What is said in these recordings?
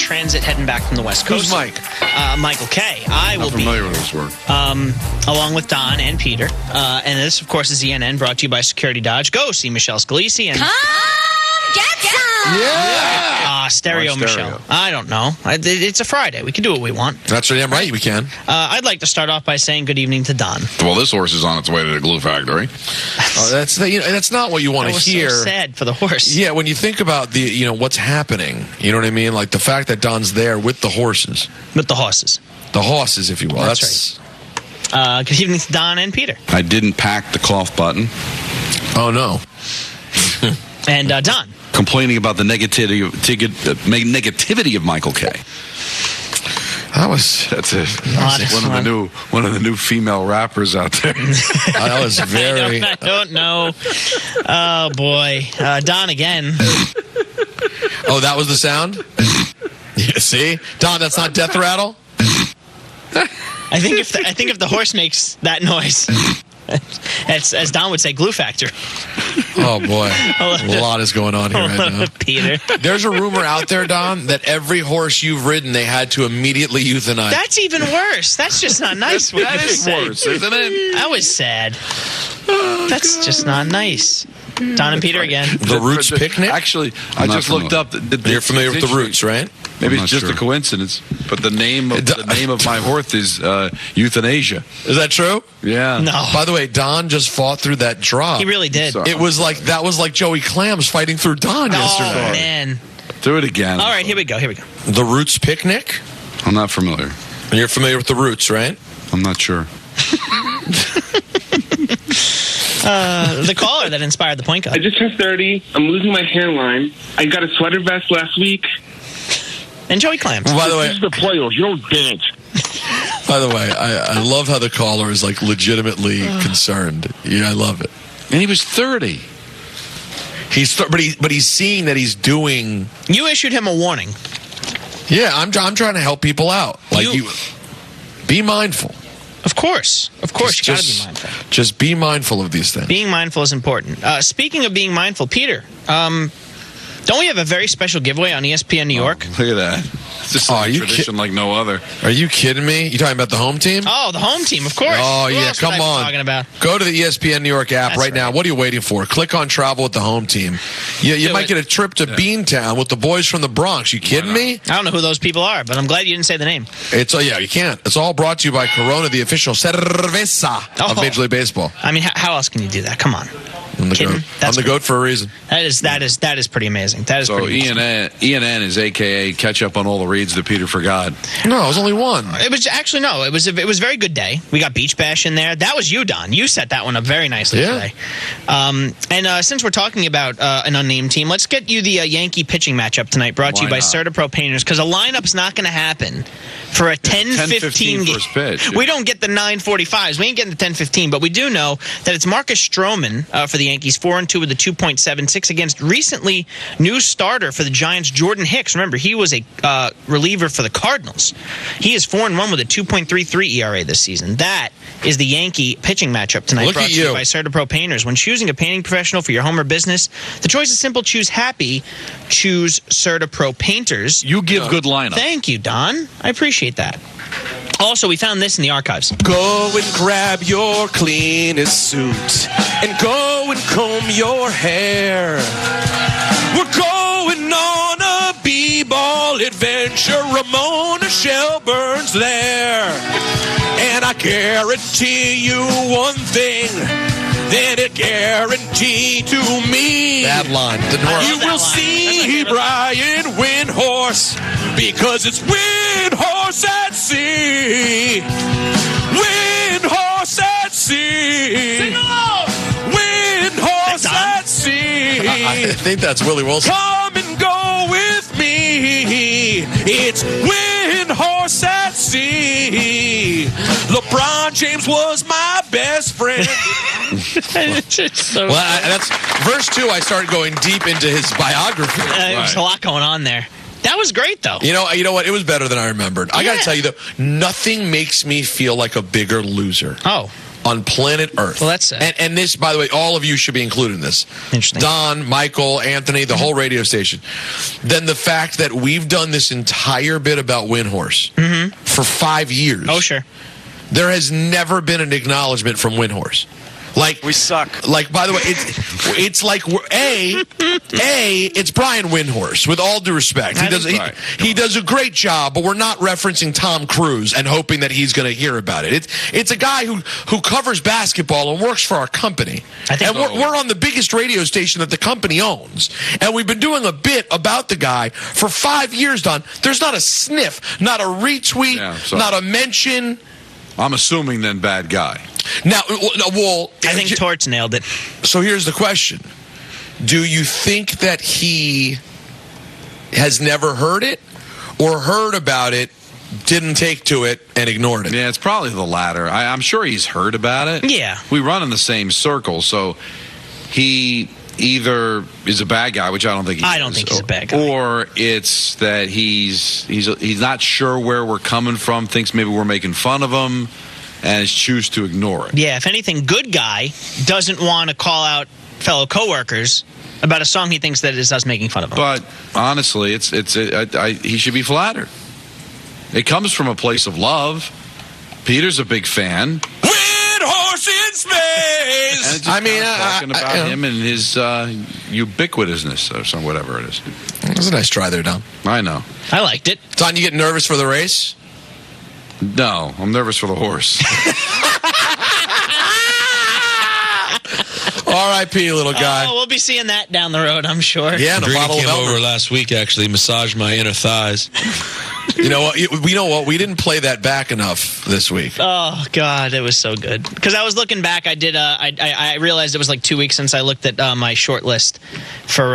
transit heading back from the West Coast. Who's Mike? Michael K. I will be familiar with his work. along with Don and Peter. And this, of course, is ENN, brought to you by Security Dodge. Go see Michelle Scalisi and Get some! Yeah. Stereo Why Michelle. stereo? I don't know. It's a Friday. We can do what we want. That's damn right we can. I'd like to start off by saying good evening to Don. Well, this horse is on its way to the glue factory. That's not what you want That to was hear. so sad for the horse. Yeah, when you think about what's happening, you know what I mean? Like the fact that Don's there with the horses. With the horses. The horses, if you will. That's good evening to Don and Peter. I didn't pack the cloth button. Oh, no. And Don. Complaining about the negativity of Michael K. That's One of the new female rappers out there. That was very... I don't know. Oh, boy. Don again. Oh, that was the sound? Yeah, see? Don, that's not death rattle? I think if the horse makes that noise, as Don would say, glue factor. Oh, boy. A lot is going on here right now. Peter. There's a rumor out there, Don, that every horse you've ridden, they had to immediately euthanize. That's even worse. That's just not nice. what That you is said. worse, isn't it? That was sad. That's just not nice. Don and Peter again. The Roots Picnic? Actually, I I'm not just looked familiar. up. You're familiar with the Roots, right? Maybe I'm it's not just a sure. coincidence, but the name of my horse is euthanasia. Is that true? Yeah. No. By the way, Don just fought through that drop. He really did. Sorry. It was like Joey Clams fighting through Don Oh, yesterday. man. Do it again. All right, here we go. The Roots Picnic? I'm not familiar. You're familiar with the Roots, right? I'm not sure. The caller that inspired the point guard. I just turned 30. I'm losing my hairline. I got a sweater vest last week. And Joey Clams. By the This way, is the playoffs. You don't dance. I love how the caller is like legitimately concerned. Yeah, I love it. And he was 30. But he's seeing that he's doing. You issued him a warning. Yeah, I'm trying to help people out. Like you be mindful. Of course. You got to Just- be mindful. Just be mindful of these things. Being mindful is important. Speaking of being mindful, Peter, don't we have a very special giveaway on ESPN New York? Look at that. It's just are a you tradition like no other. Are you kidding me? You talking about the home team? Oh, the home team, of course. Oh, Who yeah, else would come I be on. talking about? Go to the ESPN New York app That's right now. right. What are you waiting for? Click on travel with the home team. You Do might it. get a trip to Beantown with the boys from the Bronx. You kidding me? I don't know who those people are, but I'm glad you didn't say the name. You can't. It's all brought to you by Corona, the official cerveza of Oh. Major League Baseball. I mean, how else can you do that? Come on. I'm the Kidding? goat. That's I'm the goat for a reason. That is pretty amazing. That is So pretty amazing. ENN is AKA catch up on all the reads that Peter forgot. No, it was only one. It was actually no. It was a very good day. We got Beach Bash in there. That was you, Don. You set that one up very nicely today. And since we're talking about an unnamed team, let's get you the Yankee pitching matchup tonight. Brought to you by Why not? CertaPro Painters, because a lineup's not going to happen for a 10:15 game. first pitch. We don't get the 9:45s. We ain't getting the 10:15, but we do know that it's Marcus Stroman for the Yankees, 4-2 with a 2.76 against recently new starter for the Giants, Jordan Hicks. Remember, he was a reliever for the Cardinals. He is 4-1 with a 2.33 ERA this season. That is the Yankee pitching matchup tonight. Look brought at to you you. by CertaPro Painters. When choosing a painting professional for your home or business, the choice is simple. Choose happy. Choose CertaPro Painters. You give good lineup. Thank you, Don. I appreciate that. Also, we found this in the archives. Go and grab your cleanest suit and go and comb your hair. We're going on a b-ball adventure. Ramona Shelburne's there. And I guarantee you one thing, then it guarantee to me. Bad line. Didn't work. You will see Brian Windhorse because it's Windhorse at sea. Windhorse at sea. Sing along. Windhorse at sea. I think that's Willie Wilson. Come and go with me. It's Windhorse at sea. LeBron James was my best friend. So, Well, that's verse 2. I started going deep into his biography. there's a lot going on there. That was great, though. You know what? It was better than I remembered. I got Yeah. to tell you, though, nothing makes me feel like a bigger loser. Oh. on planet Earth. Well, that's sad. And this, by the way, all of you should be included in this. Interesting. Don, Michael, Anthony, the whole radio station. Then the fact that we've done this entire bit about Windhorse for 5 years. Oh, sure. There has never been an acknowledgement from Windhorse. Like, We suck. Like, by the way, it's like it's Brian Windhorse. With all due respect, he does a great job, but we're not referencing Tom Cruise and hoping that he's going to hear about it. It's a guy who covers basketball and works for our company, and we're on the biggest radio station that the company owns, and we've been doing a bit about the guy for 5 years. Don, there's not a sniff, not a retweet, not a mention. I'm assuming then bad guy. Now, well, I think Torts nailed it. So here's the question. Do you think that he has never heard it or heard about it, didn't take to it, and ignored it? Yeah, it's probably the latter. I'm sure he's heard about it. Yeah. We run in the same circle, so he either is a bad guy, which I don't think he is. I don't think he's a bad guy. Or it's that he's not sure where we're coming from, thinks maybe we're making fun of him, and has choose to ignore it. Yeah, if anything, good guy doesn't want to call out fellow coworkers about a song he thinks that is us making fun of him. But honestly, he should be flattered. It comes from a place of love. Peter's a big fan. Windhorse in space! Talking about him and his ubiquitousness or some whatever it is. That was a nice try there, Don. I know. I liked it. Don, you get nervous for the race? No, I'm nervous for the horse. R.I.P., little guy. Oh, we'll be seeing that down the road, I'm sure. Yeah, and a bottle of came Elmer. over last week, actually, massaged my inner thighs. You know what? We didn't play that back enough this week. Oh God, it was so good. Because I was looking back, I realized it was like 2 weeks since I looked at my short list for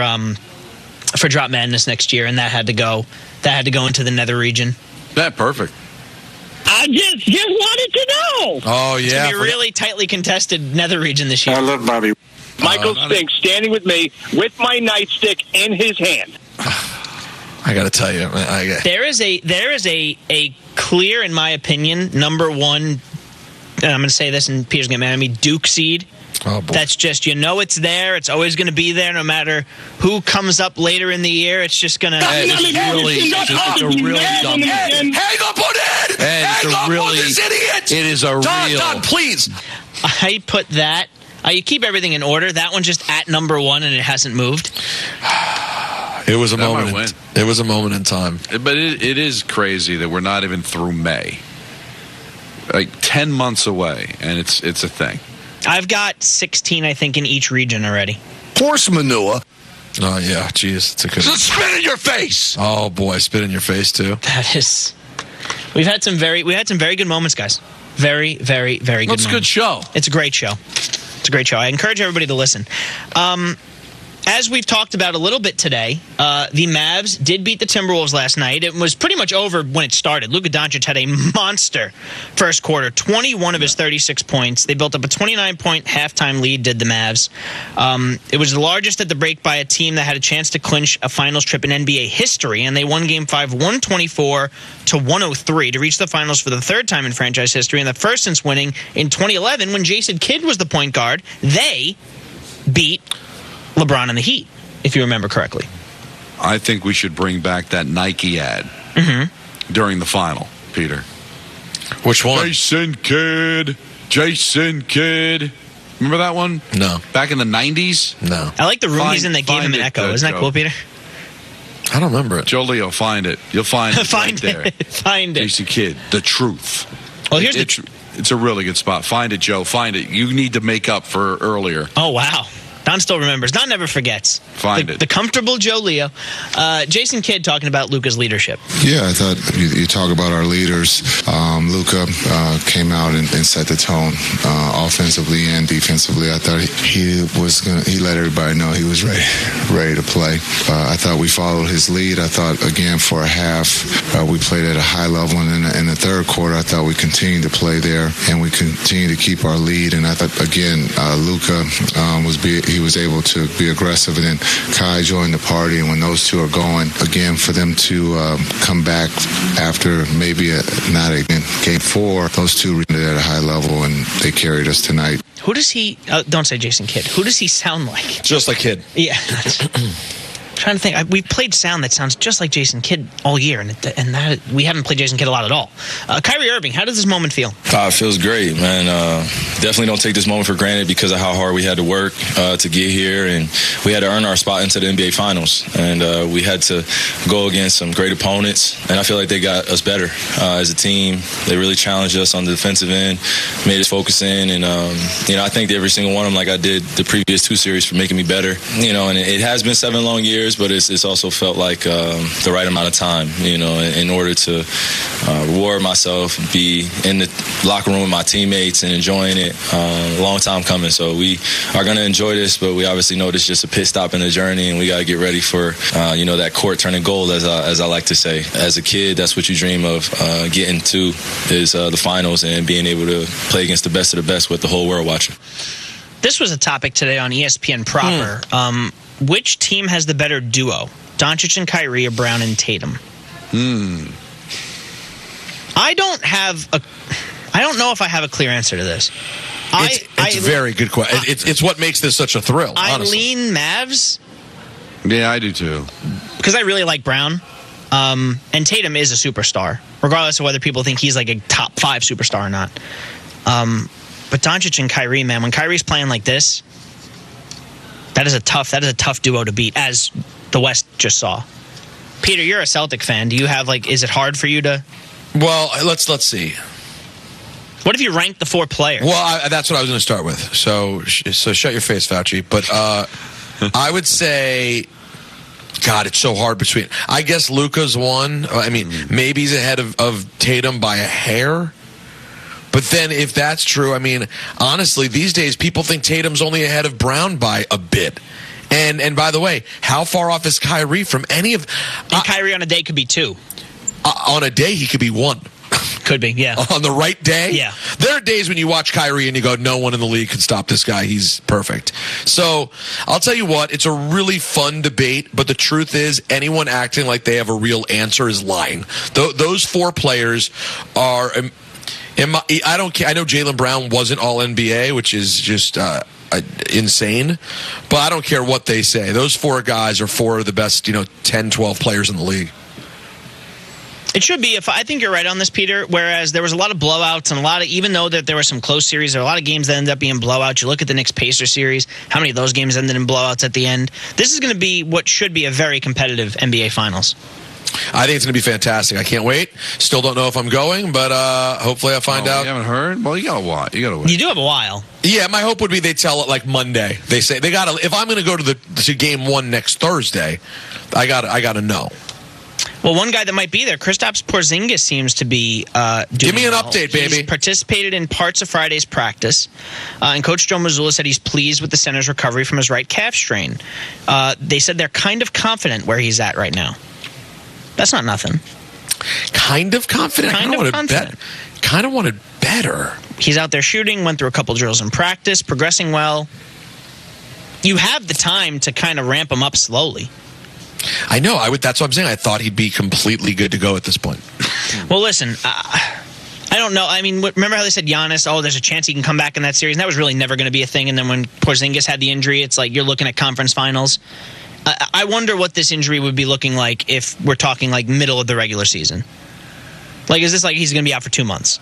Drop Madness next year, and that had to go into the nether region. Yeah, perfect. I just wanted to know. Oh, It's yeah. going to be really tightly contested nether region this year. I love Bobby. Michael Spink standing with me with my nightstick in his hand. I got to tell you. There is a clear, in my opinion, number one, and I'm going to say this and Peter's going to get mad at me, Duke seed. Oh, boy. That's just, it's there. It's always going to be there no matter who comes up later in the year. It's just going to... It's a really dumb... Hang up on it! Hang up on this idiot! It is a real... Don, please! I put that... you keep everything in order. That one's just at number one and it hasn't moved. It was a That moment. might win. It was a moment in time. But it is crazy that we're not even through May. Like 10 months away, and it's a thing. I've got 16, I think, in each region already. Horse manure. Oh, yeah. Jeez. It's a good... Spit in your face. Oh, boy. Spit in your face, too. That is... We had some very good moments, guys. Very, very, very good It's a moments. good show. It's a great show. It's a great show. I encourage everybody to listen. As we've talked about a little bit today, the Mavs did beat the Timberwolves last night. It was pretty much over when it started. Luka Doncic had a monster first quarter, 21 of his 36 points. They built up a 29-point halftime lead, did the Mavs. It was the largest at the break by a team that had a chance to clinch a finals trip in NBA history, and they won Game 5 124-103 to reach the finals for the third time in franchise history, and the first since winning in 2011 when Jason Kidd was the point guard. They beat LeBron and the Heat, if you remember correctly. I think we should bring back that Nike ad during the final, Peter. Which one? Jason Kidd. Remember that one? No. Back in the 90s? No. I like the room he's in that gave him an echo. Isn't that cool, Peter? I don't remember it. Joe Leo, find it. You'll find it Find right there. it. Find it. Jason Kidd, the truth. Well, here's It's a really good spot. Find it, Joe. Find it. You need to make up for earlier. Oh, wow. Don still remembers. Don never forgets. Find it. The comfortable Joe Leo. Jason Kidd talking about Luka's leadership. Yeah, I thought you talk about our leaders. Luka came out and set the tone offensively and defensively. I thought he let everybody know he was ready to play. I thought we followed his lead. I thought, again, for a half, we played at a high level. And in the third quarter, I thought we continued to play there and we continued to keep our lead. And I thought, again, Luka he was able to be aggressive. And then Kai joined the party. And when those two are going, again, for them to come back after maybe not a game 4, those two were at a high level, and they carried us tonight. Who does he, don't say Jason Kidd, who does he sound like? Just like Kidd. Yeah. Trying to think. We've played sound that sounds just like Jason Kidd all year, and that we haven't played Jason Kidd a lot at all. Kyrie Irving, how does this moment feel? It feels great, man. Definitely don't take this moment for granted because of how hard we had to work to get here, and we had to earn our spot into the NBA Finals. And we had to go against some great opponents, and I feel like they got us better as a team. They really challenged us on the defensive end, made us focus in, and I thanked every single one of them, like I did the previous 2 series, for making me better. And it has been 7 long years, but it's also felt like the right amount of time, in order to reward myself, be in the locker room with my teammates and enjoying it. A long time coming, so we are going to enjoy this, but we obviously know this is just a pit stop in the journey, and we got to get ready for that court turning gold, as I like to say. As a kid, that's what you dream of, getting to is the finals and being able to play against the best of the best with the whole world watching. This was a topic today on ESPN proper. Which team has the better duo, Doncic and Kyrie or Brown and Tatum? I don't know if I have a clear answer to this. It's a very good question. It's what makes this such a thrill, honestly. I lean Mavs. Yeah, I do too. Because I really like Brown. And Tatum is a superstar, regardless of whether people think he's like a top 5 superstar or not. But Doncic and Kyrie, man, when Kyrie's playing like this, that is a tough duo to beat, as the West just saw. Peter, you're a Celtic fan. Do you have is it hard for you to? Well, let's see. What if you rank the 4 players? Well, that's what I was going to start with. So shut your face, Fauci. But I would say, God, it's so hard between. I guess Luka's one. I mean, maybe he's ahead of Tatum by a hair. But then if that's true, I mean, honestly, these days people think Tatum's only ahead of Brown by a bit. And by the way, how far off is Kyrie from any of... And Kyrie on a day could be 2. On a day, he could be 1. Could be, yeah. On the right day? Yeah. There are days when you watch Kyrie and you go, no one in the league can stop this guy. He's perfect. So I'll tell you what, it's a really fun debate, but the truth is anyone acting like they have a real answer is lying. Those 4 players are... I don't care. I know Jaylen Brown wasn't all NBA, which is just insane, but I don't care what they say. Those 4 guys are 4 of the best, 10, 12 players in the league. It should be. I think you're right on this, Peter, whereas there was a lot of blowouts and even though that there were some close series, there were a lot of games that ended up being blowouts. You look at the Knicks-Pacers series, how many of those games ended in blowouts at the end? This is going to be what should be a very competitive NBA Finals. I think it's going to be fantastic. I can't wait. Still don't know if I'm going, but hopefully I'll find out. You haven't heard? Well, you got a while. You got to wait. You do have a while. Yeah, my hope would be they tell it like Monday. They say they got to. If I'm going to go to game 1 next Thursday, I got to know. Well, one guy that might be there, Kristaps Porzingis, seems to be doing Give me an well. update, baby. He's participated in parts of Friday's practice, and Coach Joe Mazzulla said he's pleased with the center's recovery from his right calf strain. They said they're kind of confident where he's at right now. That's not nothing. Kind of confident? Kind of wanted better. He's out there shooting, went through a couple drills in practice, progressing well. You have the time to kind of ramp him up slowly. I know. That's what I'm saying. I thought he'd be completely good to go at this point. Well, listen, I don't know. I mean, remember how they said Giannis, there's a chance he can come back in that series? And that was really never going to be a thing. And then when Porzingis had the injury, it's like you're looking at conference finals. I wonder what this injury would be looking like if we're talking like middle of the regular season. Like, is this like he's going to be out for 2 months?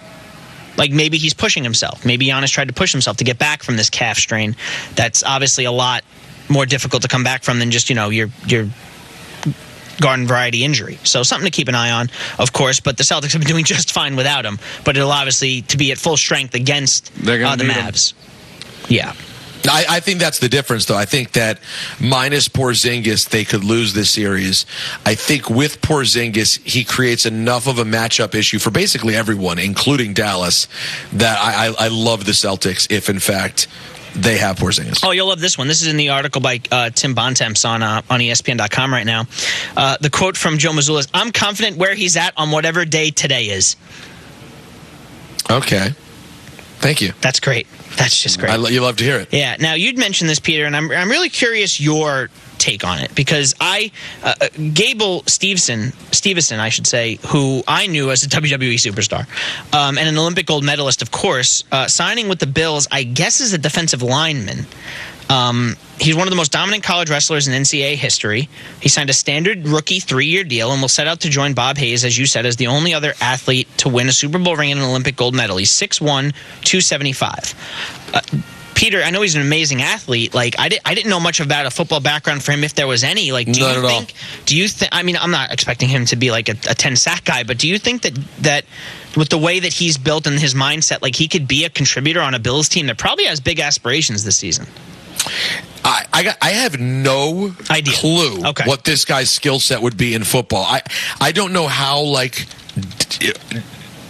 Like maybe he's pushing himself. Maybe Giannis tried to push himself to get back from this calf strain. That's obviously a lot more difficult to come back from than just, your garden variety injury. So something to keep an eye on, of course, but the Celtics have been doing just fine without him. But it'll obviously to be at full strength against the Mavs. Yeah. I think that's the difference, though. I think that minus Porzingis, they could lose this series. I think with Porzingis, he creates enough of a matchup issue for basically everyone, including Dallas, that I love the Celtics if, in fact, they have Porzingis. Oh, you'll love this one. This is in the article by Tim Bontemps on ESPN.com right now. The quote from Joe Mazzulla is, "I'm confident where he's at on whatever day today is." Okay. Thank you. That's great. That's just great. You love to hear it. Yeah. Now, you'd mentioned this, Peter, and I'm really curious your take on it, because Gable Steveson, I should say, who I knew as a WWE superstar, and an Olympic gold medalist, of course, signing with the Bills, I guess, as a defensive lineman. He's one of the most dominant college wrestlers in NCAA history. He signed a standard rookie 3-year deal and will set out to join Bob Hayes, as you said, as the only other athlete to win a Super Bowl ring and an Olympic gold medal. He's 6'1", 275. Peter, I know he's an amazing athlete. Like, I didn't know much about a football background for him, if there was any. Like, do you think? I mean, I'm not expecting him to be like a 10-sack guy, but do you think that with the way that he's built and his mindset, like, he could be a contributor on a Bills team that probably has big aspirations this season? I have no clue what this guy's skill set would be in football. I don't know how, like,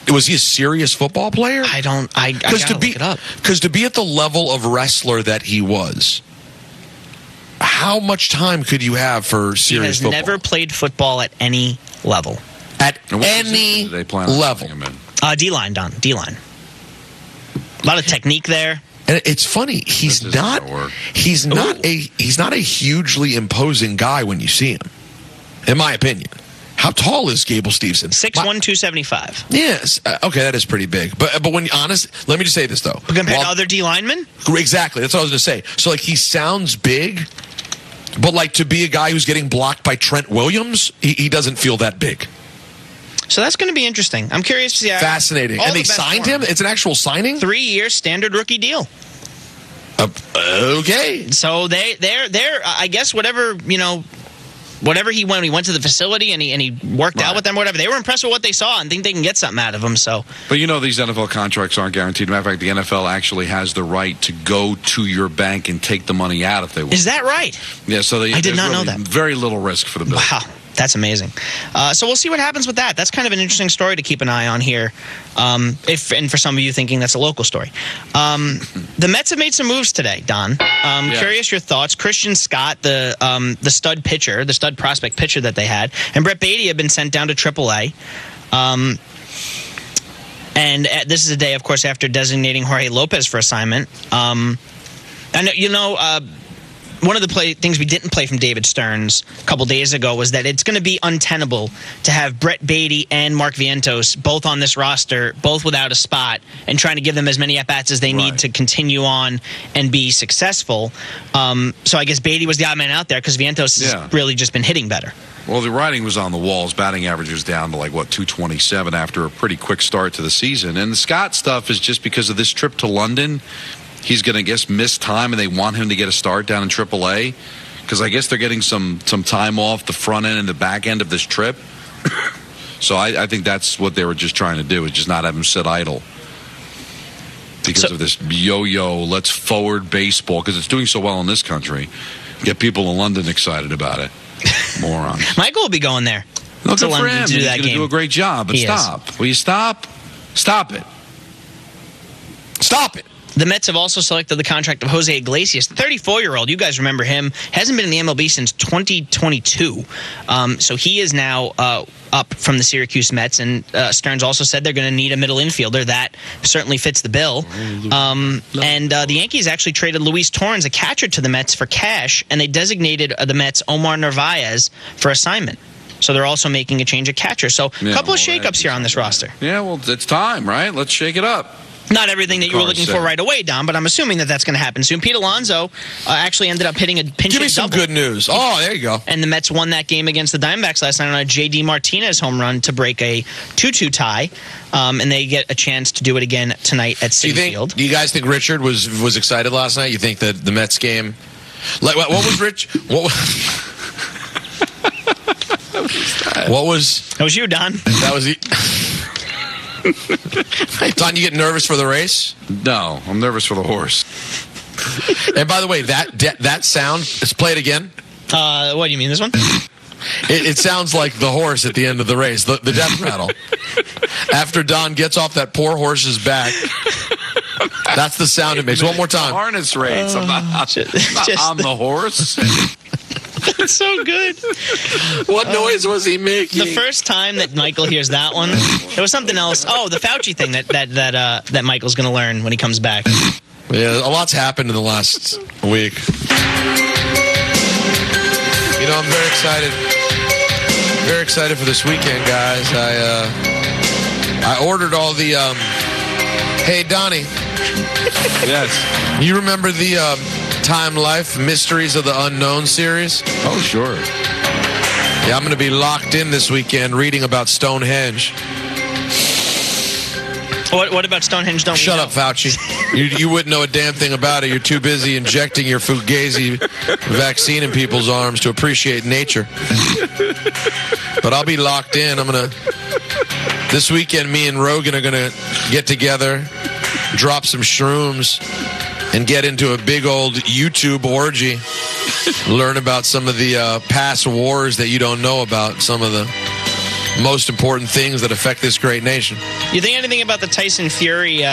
was he a serious football player? I gotta look it up. Because to be at the level of wrestler that he was, how much time could you have for serious football? He has never played football at any level. At any level. D-line, Don. D-line. A lot of technique there. And it's funny, he's not a hugely imposing guy when you see him, in my opinion. How tall is Gable Steveson? 6'1", 275. Yes. Okay, that is pretty big. But when you're honest, let me just say this, though. But compared to other D linemen? Exactly. That's what I was going to say. So, like, he sounds big, but, like, to be a guy who's getting blocked by Trent Williams, he doesn't feel that big. So that's going to be interesting. I'm curious to see. Fascinating. And they signed him? It's an actual signing? 3-year standard rookie deal. Okay. So they're I guess whatever he went to the facility and he worked out with them, whatever. They were impressed with what they saw and think they can get something out of him. So, but these NFL contracts aren't guaranteed. Matter of fact, the NFL actually has the right to go to your bank and take the money out if they want. Is that right? Yeah. So I did not know that. Very little risk for the Bills. Wow. That's amazing. So we'll see what happens with that. That's kind of an interesting story to keep an eye on here. And for some of you thinking that's a local story. The Mets have made some moves today, Don. Curious your thoughts. Christian Scott, the stud pitcher, the stud prospect pitcher that they had, and Brett Beatty have been sent down to AAA. And this is a day, of course, after designating Jorge Lopez for assignment. One of the things we didn't play from David Stearns a couple days ago was that it's going to be untenable to have Brett Beatty and Mark Vientos both on this roster, both without a spot, and trying to give them as many at-bats as they need to continue on and be successful. So I guess Beatty was the odd man out there because Vientos has really just been hitting better. Well, the writing was on the walls. Batting average was down to 227 after a pretty quick start to the season. And the Scott stuff is just because of this trip to London. He's going to, miss time, and they want him to get a start down in AAA because I guess they're getting some time off the front end and the back end of this trip. So I think that's what they were just trying to do, is just not have him sit idle because of this yo-yo, let's forward baseball, because it's doing so well in this country. Get people in London excited about it. Morons. Michael will be going there. No, good for him. He's going to do a great job, but stop. Will you stop? Stop it. Stop it. The Mets have also selected the contract of Jose Iglesias, the 34-year-old. You guys remember him. Hasn't been in the MLB since 2022. So he is now up from the Syracuse Mets. And Stearns also said they're going to need a middle infielder. That certainly fits the bill. And the Yankees actually traded Luis Torrens, a catcher, to the Mets for cash. And they designated the Mets Omar Narvaez for assignment. So they're also making a change at catcher. So a couple of shakeups here on this roster. Yeah, well, it's time, right? Let's shake it up. Not everything that you were looking for right away, Don, but I'm assuming that's going to happen soon. Pete Alonso actually ended up hitting a pinch hit double. Give me some good news. Oh, there you go. And the Mets won that game against the Diamondbacks last night on a J.D. Martinez home run to break a 2-2 tie. And they get a chance to do it again tonight at Citi Field. Do you guys think Richard was excited last night? You think that the Mets game... what was Rich... What was... That was you, Don. That was... Don, you get nervous for the race? No, I'm nervous for the horse. And by the way, that sound, let's play it again. What do you mean, this one? It sounds like the horse at the end of the race, the death rattle. After Don gets off that poor horse's back, that's the sound it makes. One more time. Harness race. I'm not on the horse. That's so good. What noise was he making? The first time that Michael hears that one, there was something else. Oh, the Fauci thing that Michael's going to learn when he comes back. Yeah, a lot's happened in the last week. You know, I'm very excited. Very excited for this weekend, guys. I ordered all the. Hey, Donnie. Yes. You remember the Time Life Mysteries of the Unknown series? Oh, sure. Yeah, I'm going to be locked in this weekend reading about Stonehenge. What about Stonehenge? Shut up, Fauci. You wouldn't know a damn thing about it. You're too busy injecting your Fugazi vaccine in people's arms to appreciate nature. But I'll be locked in. This weekend, me and Rogan are going to get together, drop some shrooms, and get into a big old YouTube orgy. Learn about some of the past wars that you don't know about, some of the most important things that affect this great nation. You think anything about the Tyson Fury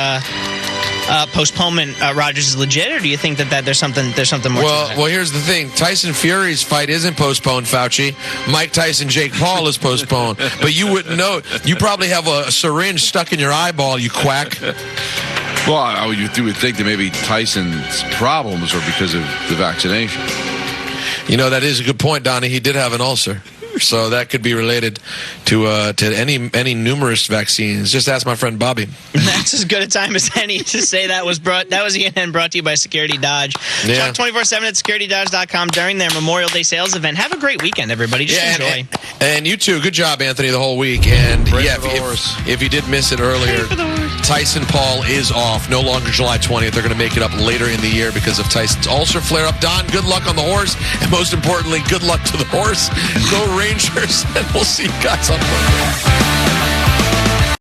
postponement, Rogers, is legit, or do you think that there's something more to that? Well, here's the thing. Tyson Fury's fight isn't postponed, Fauci. Mike Tyson, Jake Paul is postponed. But you wouldn't know. You probably have a syringe stuck in your eyeball, you quack. Well, you would think that maybe Tyson's problems are because of the vaccination. You know, that is a good point, Donnie. He did have an ulcer. So that could be related to any numerous vaccines. Just ask my friend Bobby. That's as good a time as any to say that was ENN brought to you by Security Dodge. Yeah. Shop 24/7 at securitydodge.com during their Memorial Day sales event. Have a great weekend, everybody. Just enjoy. And you too. Good job, Anthony, the whole week. And if you did miss it earlier, Tyson Paul is off. No longer July 20th. They're going to make it up later in the year because of Tyson's ulcer flare-up. Don, good luck on the horse. And most importantly, good luck to the horse. Go Rangers, and we'll see you guys on Monday.